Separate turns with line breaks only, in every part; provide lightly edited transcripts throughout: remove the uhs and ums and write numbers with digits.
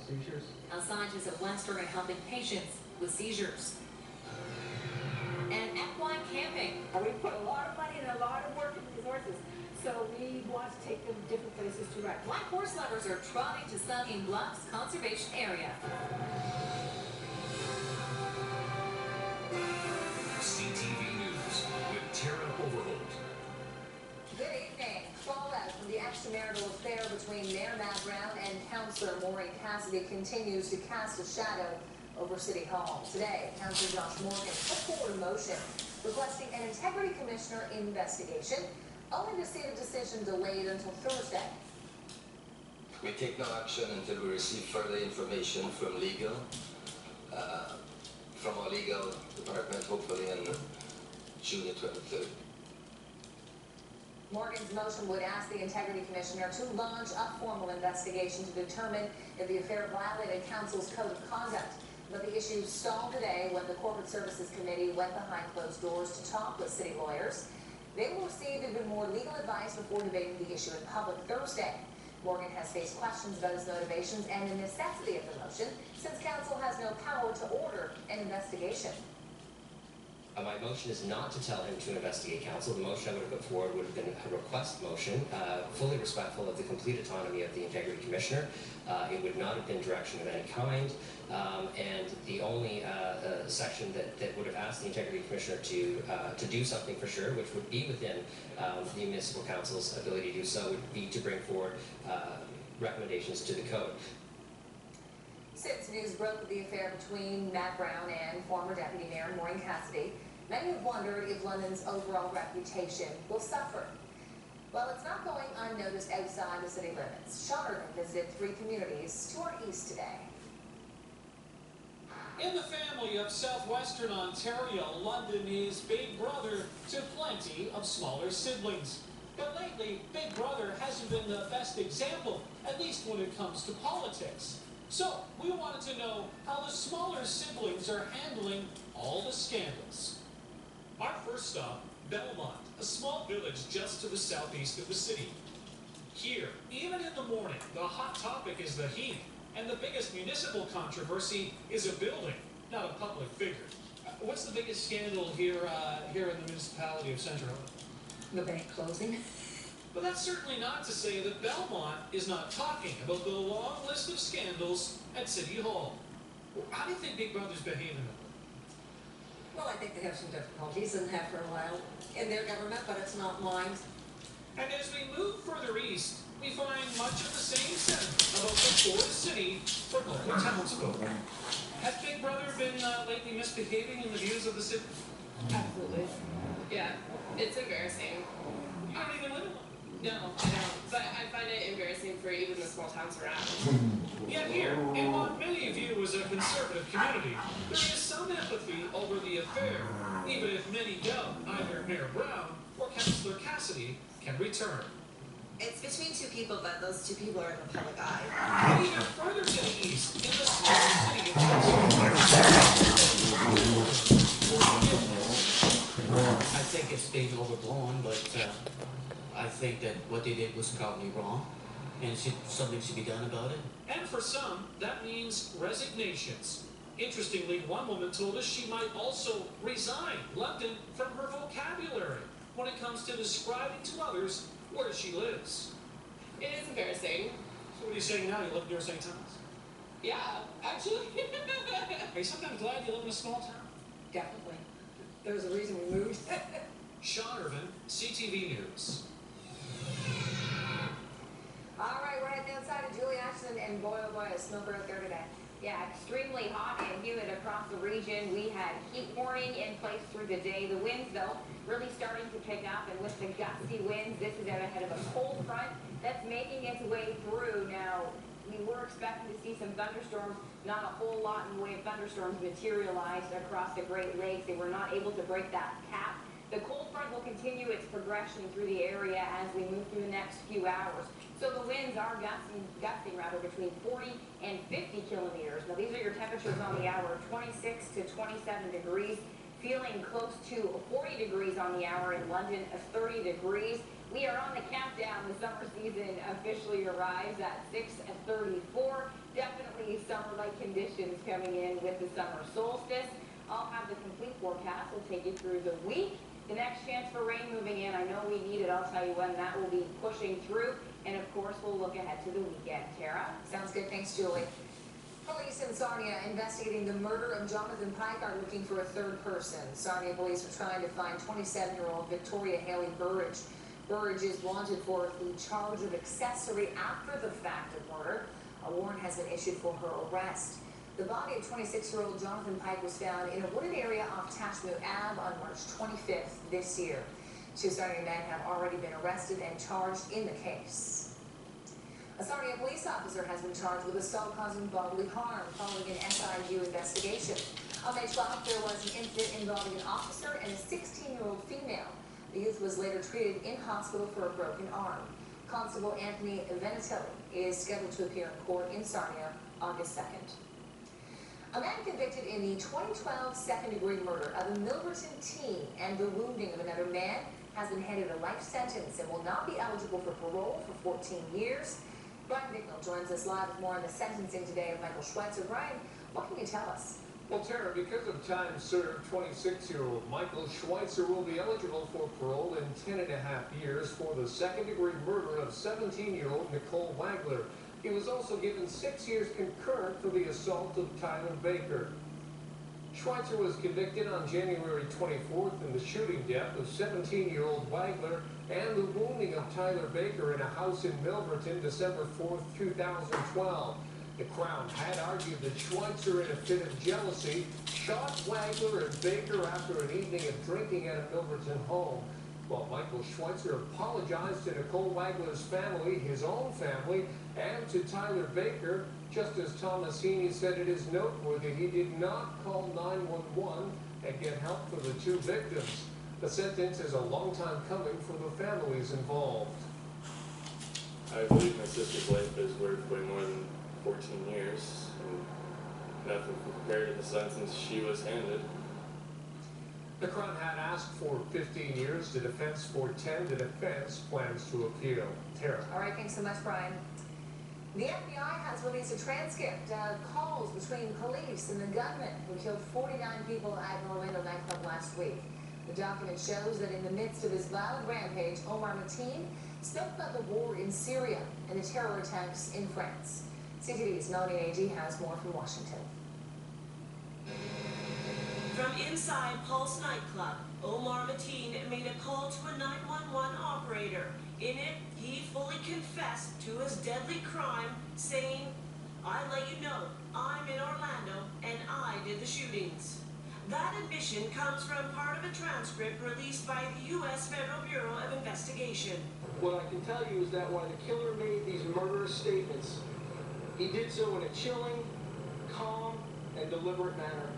seizures.
Now scientists at Western are helping patients with seizures. And equine camping.
We put a lot of money and a lot of work into these horses, so we want to take them to different places to ride.
Black horse lovers are trotting to Sunning Bluffs Conservation Area.
CTV News with Tara Overholt.
Good evening. Fallout from the extramarital affair between Mayor Matt Brown and Councillor Maureen Cassidy continues to cast a shadow over City Hall. Today, Councillor Josh Morgan put forward a motion requesting an Integrity Commissioner investigation, only to see the decision delayed until Thursday.
We take no action until we receive further information from legal, from our legal department, hopefully on June the 23rd.
Morgan's motion would ask the Integrity Commissioner to launch a formal investigation to determine if the affair violated Council's code of conduct. But the issue stalled today when the Corporate Services Committee went behind closed doors to talk with city lawyers. They will receive even more legal advice before debating the issue in public Thursday. Morgan has faced questions about his motivations and the necessity of the motion, since Council has no power to order an investigation.
My motion is not to tell him to investigate Council. The motion I would have put forward would have been a request motion, fully respectful of the complete autonomy of the Integrity Commissioner. It would not have been direction of any kind, and the only section that would have asked the Integrity Commissioner to do something for sure, which would be within the Municipal Council's ability to do so, would be to bring forward recommendations to the code.
Since news broke of the affair between Matt Brown and former Deputy Mayor Maureen Cassidy, many have wondered if London's overall reputation will suffer. Well, it's not going unnoticed outside the city limits. Sean Irvin visited 3 communities to our east today.
In the family of southwestern Ontario, London is big brother to plenty of smaller siblings. But lately, Big Brother hasn't been the best example, at least when it comes to politics. So, we wanted to know how the smaller siblings are handling all the scandals. Our first stop, Belmont, a small village just to the southeast of the city. Here, even in the morning, the hot topic is the heat, and the biggest municipal controversy is a building, not a public figure. What's the biggest scandal here in the municipality of Centre Hill?
The bank closing.
But that's certainly not to say that Belmont is not talking about the long list of scandals at City Hall. How do you think Big Brother's behaving?
Well, I think they have some difficulties and have for a while in their government, but it's not mine.
And as we move further east, we find much of the same sentiment about the poor city for local townsfolk. Has Big Brother been lately misbehaving in the views of the city?
Absolutely. Yeah, it's embarrassing.
You don't even live in one.
No, I don't. But I find it embarrassing for even the small towns around.
Yet here, in what many view as a conservative community, there is some empathy over the affair, even if many doubt either Mayor Brown or Councillor Cassidy can return.
It's between 2 people, but those 2 people are in the public eye.
And even further to the east, in the small city of
I think it's being overblown, but I think that what they did was probably wrong, and something should be done about it.
And for some, that means resignations. Interestingly, one woman told us she might also resign London from her vocabulary when it comes to describing to others where she lives.
It is embarrassing.
So what are you saying now? You live near St. Thomas?
Yeah, actually.
Are you sometimes glad you live in a small town?
Definitely. There's a reason we moved.
Sean Irvin, CTV News.
All right, we're at the outside of Julie Ashton, and boy, oh boy, a smoker out there today.
Yeah, extremely hot and humid across the region. We had heat warning in place through the day. The winds, though, really starting to pick up, and with the gusty winds, this is out ahead of a cold front that's making its way through. Now, we were expecting to see some thunderstorms. Not a whole lot in the way of thunderstorms materialized across the Great Lakes. They were not able to break that cap. The cold front will continue its progression through the area as we move through the next few hours. So the winds are gusting between 40 and 50 kilometers. Now these are your temperatures on the hour, 26 to 27 degrees. Feeling close to 40 degrees on the hour in London, 30 degrees. We are on the countdown. The summer season officially arrives at 6:34. Definitely conditions coming in with the summer solstice. I'll have the complete forecast. We'll take you through the week. The next chance for rain moving in, I know we need it. I'll tell you when that will be pushing through. And of course, we'll look ahead to the weekend. Tara?
Sounds good. Thanks, Julie. Police in Sarnia investigating the murder of Jonathan Pike are looking for a third person. Sarnia police are trying to find 27-year-old Victoria Haley Burridge. Burridge is wanted for the charge of accessory after the fact of murder. A warrant has been issued for her arrest. The body of 26-year-old Jonathan Pike was found in a wooded area off Tashmoo Ave on March 25th this year. Two Sarnia men have already been arrested and charged in the case. A Sarnia police officer has been charged with assault causing bodily harm following an SIU investigation. On May 12th, there was an incident involving an officer and a 16-year-old female. The youth was later treated in hospital for a broken arm. Constable Anthony Venatelli is scheduled to appear in court in Sarnia August 2nd. A man convicted in the 2012 second-degree murder of a Milverton teen and the wounding of another man has been handed a life sentence and will not be eligible for parole for 14 years. Brian Bicknell joins us live with more on the sentencing today of Michael Schweitzer. Brian, what can you tell us?
Well, Tara, because of time served, 26-year-old Michael Schweitzer will be eligible for parole in 10.5 years for the second-degree murder of 17-year-old Nicole Wagler. He was also given 6 years concurrent for the assault of Tyler Baker. Schweitzer was convicted on January 24th in the shooting death of 17-year-old Wagler and the wounding of Tyler Baker in a house in Milverton December 4th, 2012. The Crown had argued that Schweitzer, in a fit of jealousy, shot Wagler and Baker after an evening of drinking at a Milverton home. While Michael Schweitzer apologized to Nicole Wagler's family, his own family, and to Tyler Baker, Justice Tomasini said it is noteworthy he did not call 911 and get help for the two victims. The sentence is a long time coming for the families involved.
I believe my sister's life is worth way more than 14 years, and nothing compared to the sentence she was handed.
The Crown had asked for 15 years, the defense for 10. The defense plans to appeal. Tara.
All right, thanks so much, Brian. The FBI has released a transcript of calls between police and the gunman who killed 49 people at an Orlando nightclub last week. The document shows that in the midst of his violent rampage, Omar Mateen spoke about the war in Syria and the terror attacks in France. CTV's Melanie Nagy has more from Washington.
From inside Pulse nightclub, Omar Mateen made a call to a 911 operator. In it, he fully confessed to his deadly crime, saying, "I let you know, I'm in Orlando and I did the shootings." That admission comes from part of a transcript released by the U.S. Federal Bureau of Investigation.
What I can tell you is that while the killer made these murderous statements, he did so in a chilling, calm, and deliberate manner.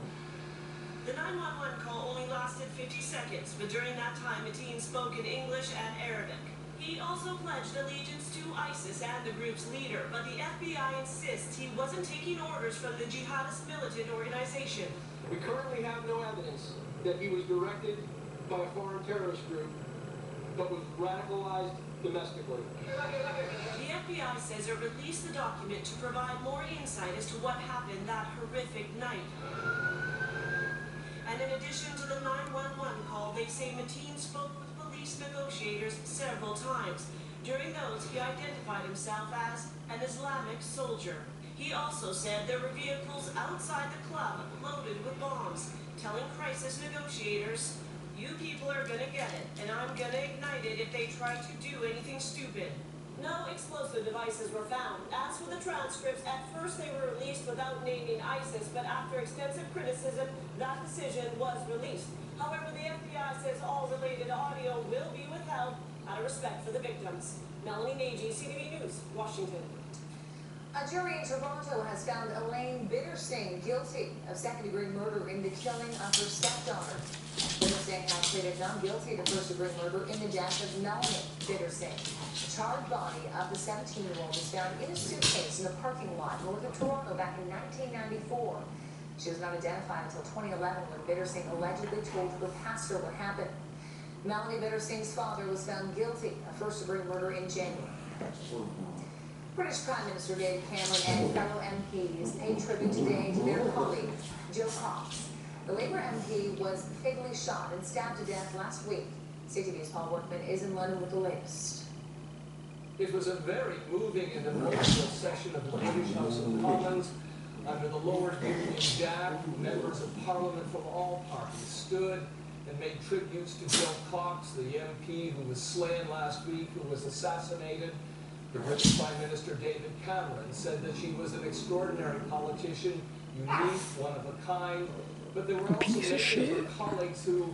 The 911 call only lasted 50 seconds, but during that time, Mateen spoke in English and Arabic. He also pledged allegiance to ISIS and the group's leader, but the FBI insists he wasn't taking orders from the jihadist militant organization.
We currently have no evidence that he was directed by a foreign terrorist group, but was radicalized domestically.
The FBI says it released the document to provide more insight as to what happened that horrific night. And in addition to the 911 call, they say Mateen spoke with police negotiators several times. During those, he identified himself as an Islamic soldier. He also said there were vehicles outside the club loaded with bombs, telling crisis negotiators, "You people are gonna get it, and I'm gonna ignite it if they try to do anything stupid." No explosive devices were found. As for the transcripts, at first they were released without naming ISIS, but after extensive criticism, that decision was released. However, the FBI says all related audio will be withheld out of respect for the victims. Melanie Nagy, CTV News, Washington.
A jury in Toronto has found Elaine Bittersing guilty of second-degree murder in the killing of her stepdaughter. Bittersing has pleaded not guilty to first-degree murder in the death of Melanie Bittersing. The charred body of the 17-year-old was found in a suitcase in a parking lot north of Toronto back in 1994. She was not identified until 2011 when Bittersing allegedly told her pastor what happened. Melanie Bittersing's father was found guilty of first-degree murder in January. British Prime Minister David Cameron and fellow MPs paid tribute today to their colleague, Jo Cox. The Labour MP was fatally shot and stabbed to death last week. CTV's Paul Workman is in London with the latest.
It was a very moving and emotional session of the British House of Commons. Under the lower Union Jack, members of Parliament from all parties stood and made tributes to Jo Cox, the MP who was slain last week, who was assassinated. The British Prime Minister David Cameron said that she was an extraordinary politician, unique, one of a kind, but there were also many of her colleagues who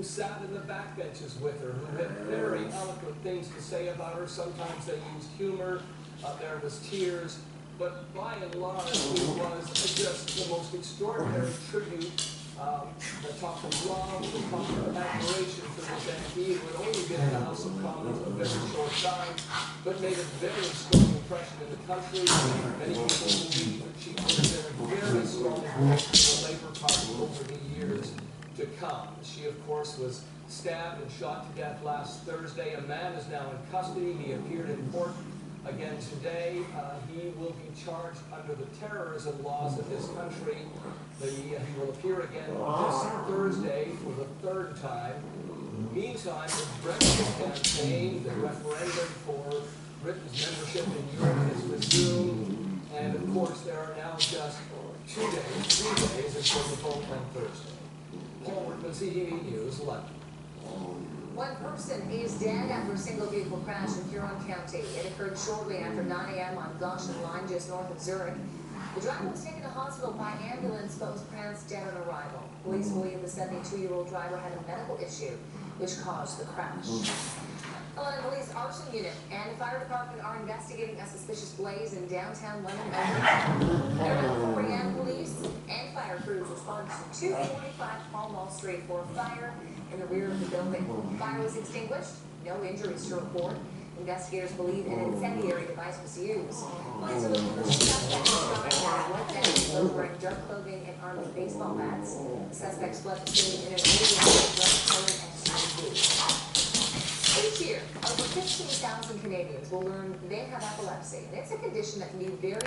sat in the backbenches with her, who had very eloquent things to say about her. Sometimes they used humor, there was tears, but by and large it was just the most extraordinary tribute. The talk of love, the talk of admiration for this MP who had only been in the House of Commons a very short time, but made a very strong impression in the country. Many people believe that she would have been a very strong voice for the Labour Party over the years to come. She, of course, was stabbed and shot to death last Thursday. A man is now in custody. He appeared in court again today. He will be charged under the terrorism laws of this country. He will appear again this Thursday for the third time. Meantime, the Brexit campaign, the referendum for Britain's membership in Europe has resumed. And of course, there are now just 3 days until the vote on Thursday. Paul Workman, CTV News, London.
One person is dead after a single vehicle crash in Huron County. It occurred shortly after 9 a.m. on Goshen Line, just north of Zurich. The driver was taken to hospital by ambulance, but was pronounced dead on arrival. Police believe the 72-year-old driver had a medical issue, which caused the crash. The London Police Arson Unit and the Fire Department are investigating a suspicious blaze in downtown London. Nearby 4 a.m. police and fire crews responded to 245 Pall Mall Street for a fire in the rear of the building. Fire was extinguished, no injuries to report. Investigators believe an incendiary device was used. Police are looking for suspects wearing dark clothing and armed with baseball bats. The suspects fled the scene in an dark-colored SUV. Each year, over 15,000 Canadians will learn they have epilepsy, and it's a condition that can be very